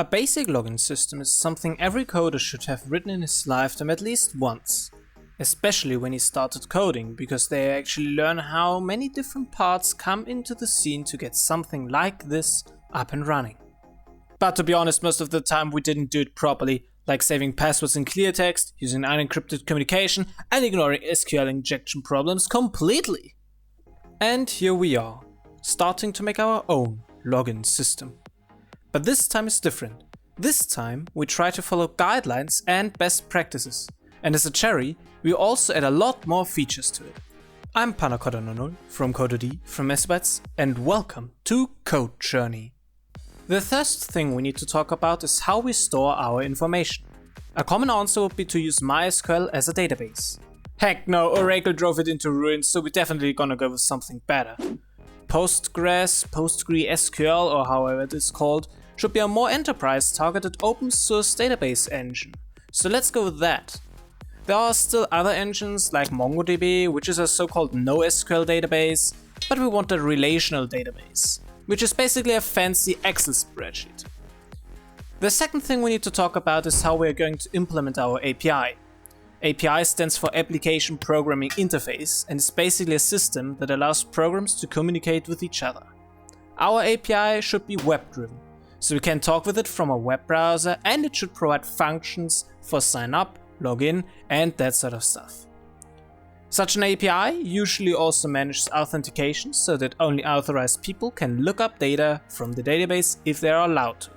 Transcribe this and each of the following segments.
A basic login system is something every coder should have written in his lifetime at least once, especially when he started coding, because they actually learn how many different parts come into the scene to get something like this up and running. But to be honest, most of the time we didn't do it properly, like saving passwords in clear text, using unencrypted communication, and ignoring SQL injection problems completely. And here we are, starting to make our own login system. But this time is different. This time we try to follow guidelines and best practices. And as a cherry, we also add a lot more features to it. I'm Panacotta00 from CodeD from Messbytes, and welcome to Code Journey. The first thing we need to talk about is how we store our information. A common answer would be to use MySQL as a database. Heck no, Oracle drove it into ruin, so we're definitely gonna go with something better. PostgreSQL, or however it is called, should be a more enterprise-targeted open source database engine. So let's go with that. There are still other engines like MongoDB, which is a so-called NoSQL database, but we want a relational database, which is basically a fancy Excel spreadsheet. The second thing we need to talk about is how we're going to implement our API. API stands for Application Programming Interface and is basically a system that allows programs to communicate with each other. Our API should be web-driven, so we can talk with it from a web browser, and it should provide functions for sign up, login, and that sort of stuff. Such an API usually also manages authentication so that only authorized people can look up data from the database if they are allowed to.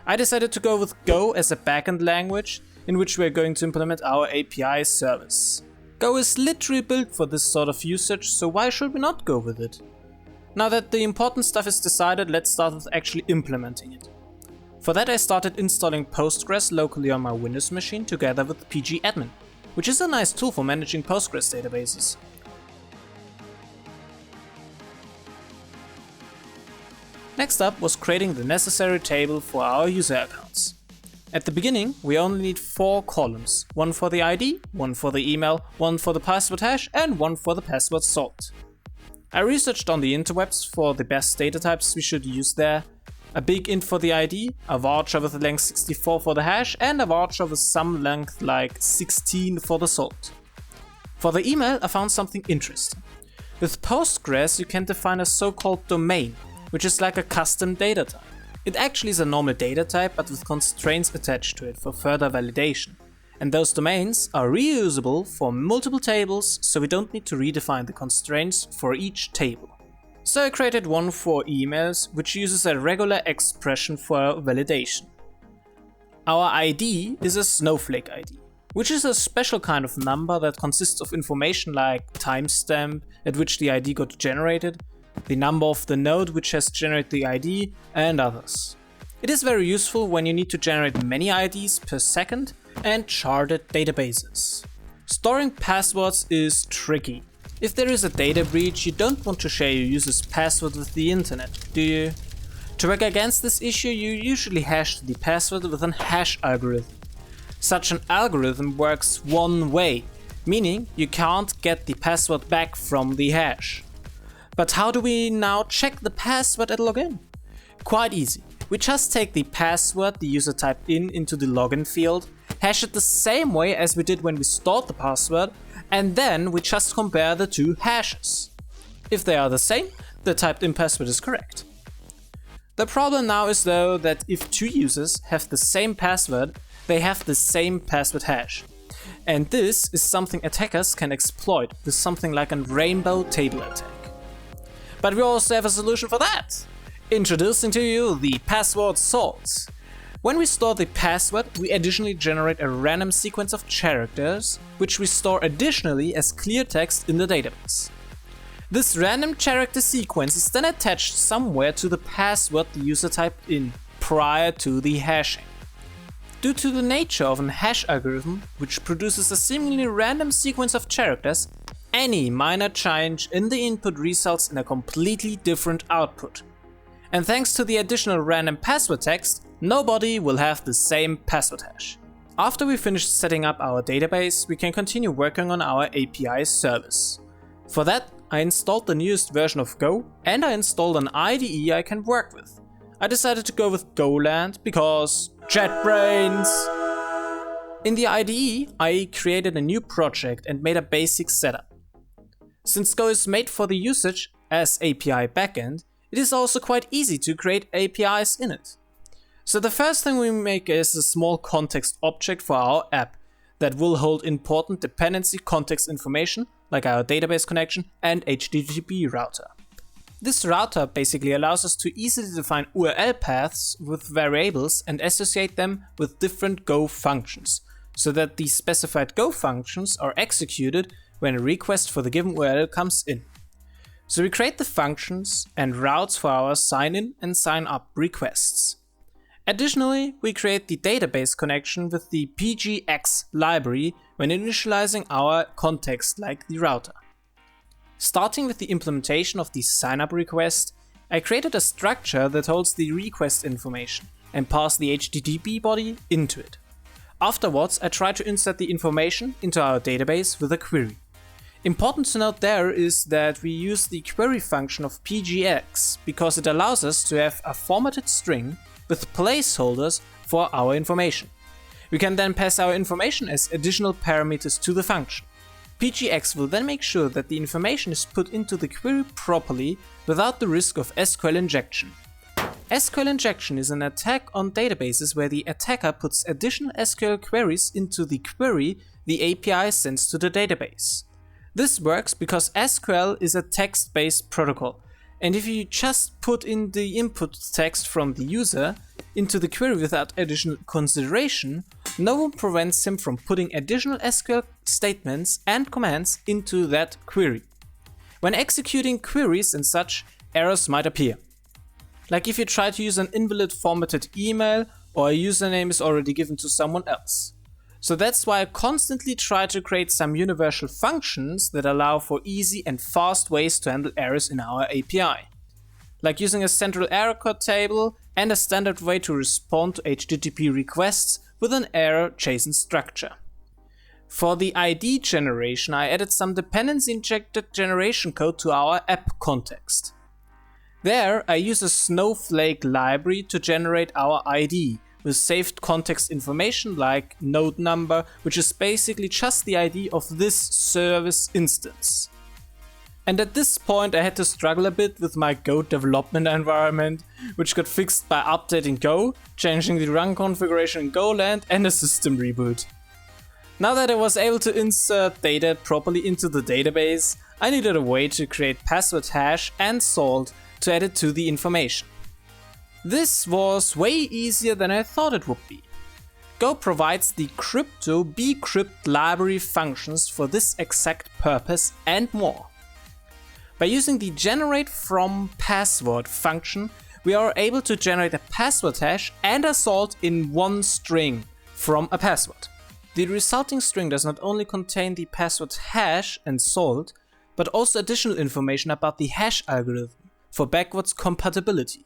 I decided to go with Go as a backend language in which we are going to implement our API service. Go is literally built for this sort of usage, so why should we not go with it? Now that the important stuff is decided, let's start with actually implementing it. For that, I started installing Postgres locally on my Windows machine together with pgadmin, which is a nice tool for managing Postgres databases. Next up was creating the necessary table for our user accounts. At the beginning, we only need 4 columns, one for the ID, one for the email, one for the password hash, and one for the password salt. I researched on the interwebs for the best data types we should use there. A big int for the ID, a varchar with a length 64 for the hash, and a varchar with some length like 16 for the salt. For the email, I found something interesting. With Postgres, you can define a so-called domain, which is like a custom data type. It actually is a normal data type, but with constraints attached to it for further validation. And those domains are reusable for multiple tables, so we don't need to redefine the constraints for each table. So I created one for emails, which uses a regular expression for validation. Our ID is a snowflake ID, which is a special kind of number that consists of information like timestamp at which the ID got generated, the number of the node which has generated the ID, and others. It is very useful when you need to generate many IDs per second and charted databases. Storing passwords is tricky. If there is a data breach, you don't want to share your user's password with the internet, do you? To work against this issue, you usually hash the password with an hash algorithm. Such an algorithm works one way, meaning you can't get the password back from the hash. But how do we now check the password at login? Quite easy. We just take the password the user typed in into the login field, hash it the same way as we did when we stored the password, and then we just compare the two hashes. If they are the same, the typed in password is correct. The problem now is though that if 2 users have the same password, they have the same password hash. And this is something attackers can exploit with something like a rainbow table attack. But we also have a solution for that! Introducing to you the password salt. When we store the password, we additionally generate a random sequence of characters, which we store additionally as clear text in the database. This random character sequence is then attached somewhere to the password the user typed in prior to the hashing. Due to the nature of an hash algorithm, which produces a seemingly random sequence of characters, any minor change in the input results in a completely different output. And thanks to the additional random password text, nobody will have the same password hash. After we finish setting up our database, we can continue working on our API service. For that, I installed the newest version of Go, and I installed an IDE I can work with. I decided to go with Goland because JetBrains! In the IDE, I created a new project and made a basic setup. Since Go is made for the usage as API backend, it is also quite easy to create APIs in it. So the first thing we make is a small context object for our app that will hold important dependency context information like our database connection and HTTP router. This router basically allows us to easily define URL paths with variables and associate them with different Go functions, so that the specified Go functions are executed when a request for the given URL comes in. So we create the functions and routes for our sign-in and sign-up requests. Additionally, we create the database connection with the pgx library when initializing our context like the router. Starting with the implementation of the sign-up request, I created a structure that holds the request information and passed the HTTP body into it. Afterwards, I tried to insert the information into our database with a query. Important to note there is that we use the query function of pgx because it allows us to have a formatted string with placeholders for our information. We can then pass our information as additional parameters to the function. pgx will then make sure that the information is put into the query properly without the risk of SQL injection. SQL injection is an attack on databases where the attacker puts additional SQL queries into the query the API sends to the database. This works because SQL is a text-based protocol, and if you just put in the input text from the user into the query without additional consideration, no one prevents him from putting additional SQL statements and commands into that query. When executing queries and such, errors might appear. Like if you try to use an invalid formatted email or a username is already given to someone else. So that's why I constantly try to create some universal functions that allow for easy and fast ways to handle errors in our API. Like using a central error code table and a standard way to respond to HTTP requests with an error JSON structure. For the ID generation, I added some dependency injected generation code to our app context. There, I use a Snowflake library to generate our ID with saved context information like node number, which is basically just the ID of this service instance. And at this point I had to struggle a bit with my Go development environment, which got fixed by updating Go, changing the run configuration in Goland and a system reboot. Now that I was able to insert data properly into the database, I needed a way to create password hash and salt to add it to the information. This was way easier than I thought it would be. Go provides the crypto bcrypt library functions for this exact purpose and more. By using the generate from password function, we are able to generate a password hash and a salt in one string from a password. The resulting string does not only contain the password hash and salt, but also additional information about the hash algorithm for backwards compatibility.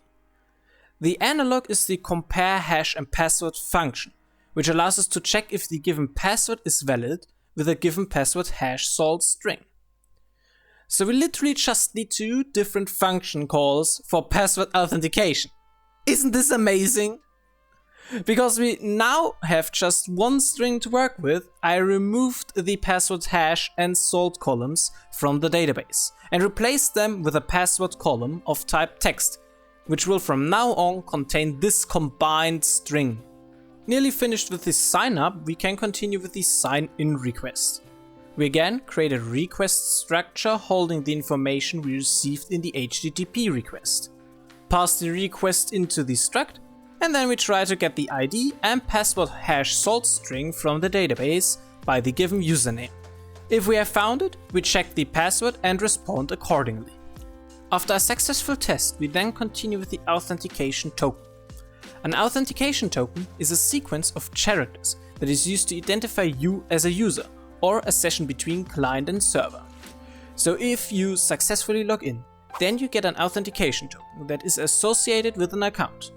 The analog is the compare hash and password function, which allows us to check if the given password is valid with a given password hash salt string. So we literally just need two different function calls for password authentication. Isn't this amazing? Because we now have just one string to work with, I removed the password hash and salt columns from the database and replaced them with a password column of type text, which will from now on contain this combined string. Nearly finished with this sign up, we can continue with the sign in request. We again create a request structure holding the information we received in the HTTP request. Pass the request into the struct, and then we try to get the ID and password hash salt string from the database by the given username. If we have found it, we check the password and respond accordingly. After a successful test, we then continue with the authentication token. An authentication token is a sequence of characters that is used to identify you as a user or a session between client and server. So if you successfully log in, then you get an authentication token that is associated with an account.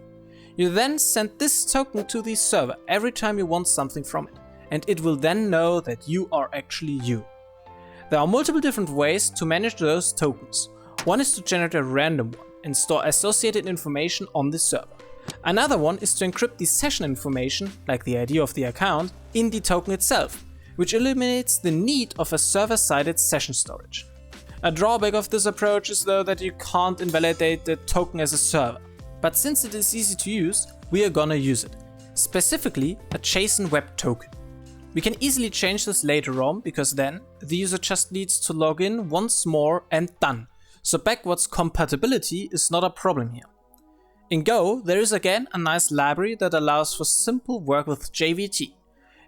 You then send this token to the server every time you want something from it, and it will then know that you are actually you. There are multiple different ways to manage those tokens. One is to generate a random one and store associated information on the server. Another one is to encrypt the session information, like the ID of the account, in the token itself, which eliminates the need of a server-sided session storage. A drawback of this approach is though that you can't invalidate the token as a server, but since it is easy to use, we are gonna use it. Specifically, a JSON web token. We can easily change this later on, because then the user just needs to log in once more and done. So backwards compatibility is not a problem here. In Go, there is again a nice library that allows for simple work with JWT.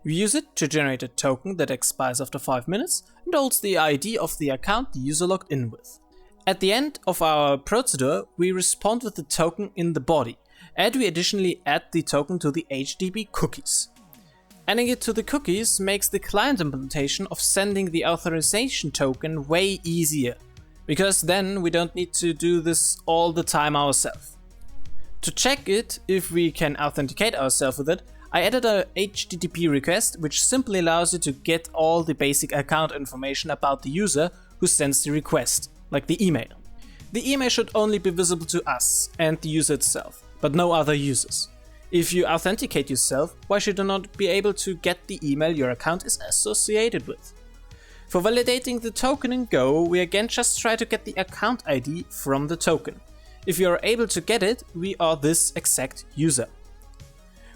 We use it to generate a token that expires after 5 minutes and holds the ID of the account the user logged in with. At the end of our procedure, we respond with the token in the body, and we additionally add the token to the HTTP cookies. Adding it to the cookies makes the client implementation of sending the authorization token way easier, because then we don't need to do this all the time ourselves. To check it, if we can authenticate ourselves with it, I added a HTTP request which simply allows you to get all the basic account information about the user who sends the request, like the email. The email should only be visible to us and the user itself, but no other users. If you authenticate yourself, why should you not be able to get the email your account is associated with? For validating the token in Go, we again just try to get the account ID from the token. If you are able to get it, we are this exact user.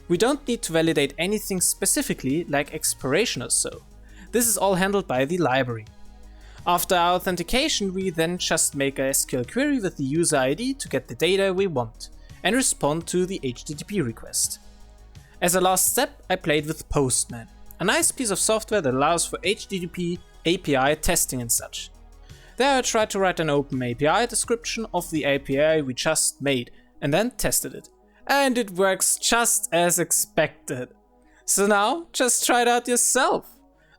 We don't need to validate anything specifically like expiration or so. This is all handled by the library. After our authentication, we then just make a SQL query with the user ID to get the data we want and respond to the HTTP request. As a last step, I played with Postman, a nice piece of software that allows for HTTP API testing and such. There I tried to write an open API description of the API we just made and then tested it. And it works just as expected. So now, just try it out yourself.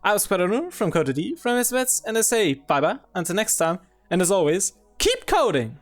I was Quadrano from Code2D from SVets, and I say bye bye until next time, and as always, keep coding!